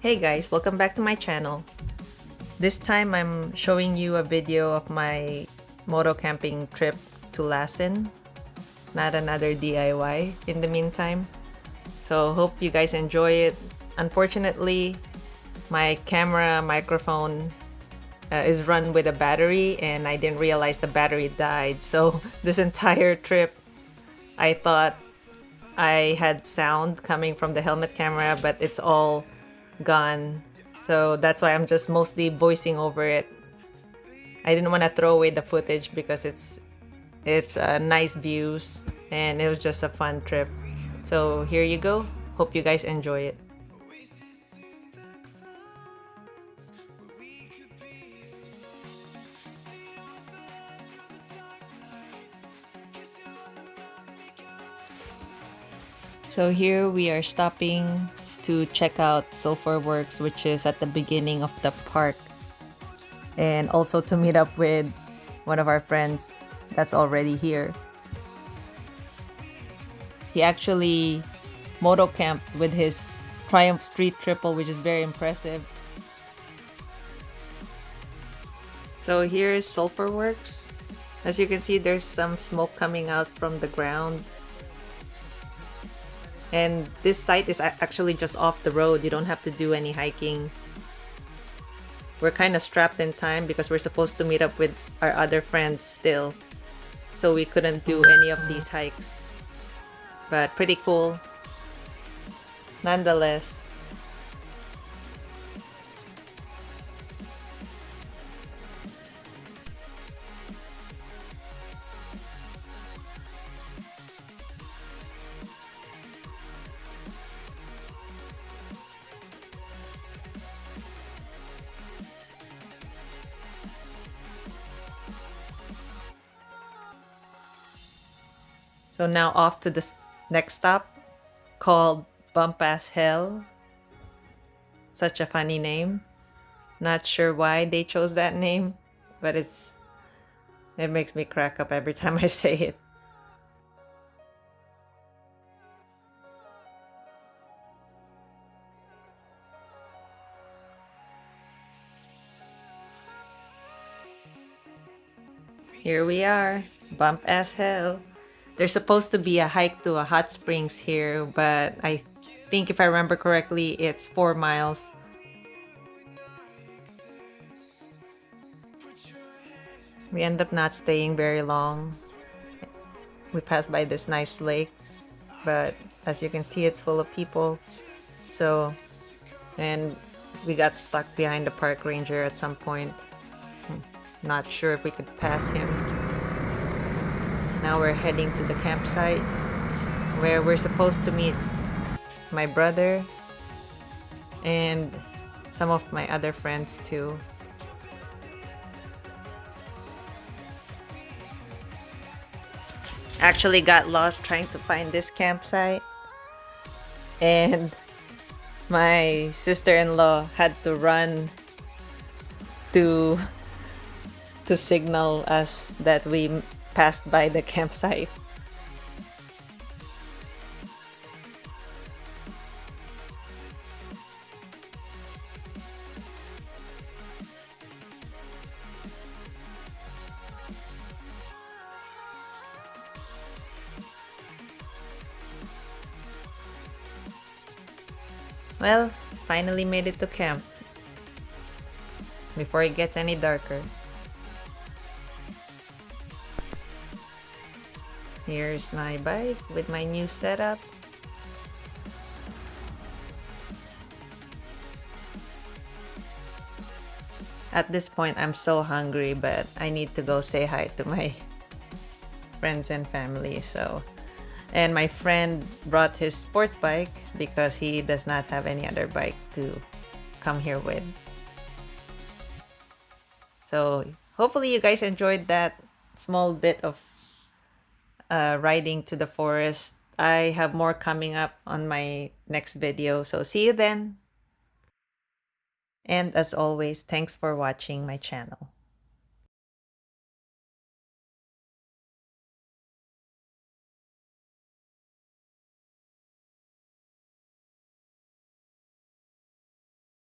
Hey guys, welcome back to my channel. This time I'm showing you a video of my moto camping trip to Lassen. Not another DIY in the meantime. So hope you guys enjoy it. Unfortunately, my camera microphone is run with a battery and I didn't realize the battery died. So this entire trip I thought I had sound coming from the helmet camera, but it's all gone. So that's why I'm just mostly voicing over it. I didn't want to throw away the footage because it's nice views and it was just a fun trip. So here you go. Hope you guys enjoy it. So here we are stopping to check out Sulfur Works, which is at the beginning of the park, and also to meet up with one of our friends that's already here. He actually moto camped with his Triumph Street Triple, which is very impressive. So here is Sulfur Works. As you can see, there's some smoke coming out from the ground. And this site is actually just off the road. You don't have to do any hiking. We're kind of strapped in time because we're supposed to meet up with our other friends still. So we couldn't do any of these hikes. But pretty cool nonetheless. So now off to the next stop, called Bump Ass Hell. Such a funny name. Not sure why they chose that name, but it makes me crack up every time I say it. Here we are, Bump Ass Hell. There's supposed to be a hike to a hot springs here, but I think if I remember correctly, it's 4 miles. We end up not staying very long. We passed by this nice lake, but as you can see, it's full of people. So, and we got stuck behind the park ranger at some point. Not sure if we could pass him. Now we're heading to the campsite where we're supposed to meet my brother and some of my other friends too. Actually got lost trying to find this campsite, and my sister-in-law had to run to signal us that we passed by the campsite. Well, finally made it to camp before it gets any darker. Here's my bike with my new setup. At this point, I'm so hungry, but I need to go say hi to my friends and family. And my friend brought his sports bike because he does not have any other bike to come here with. So hopefully you guys enjoyed that small bit of riding to the forest. I have more coming up on my next video, so see you then. And as always, thanks for watching my channel.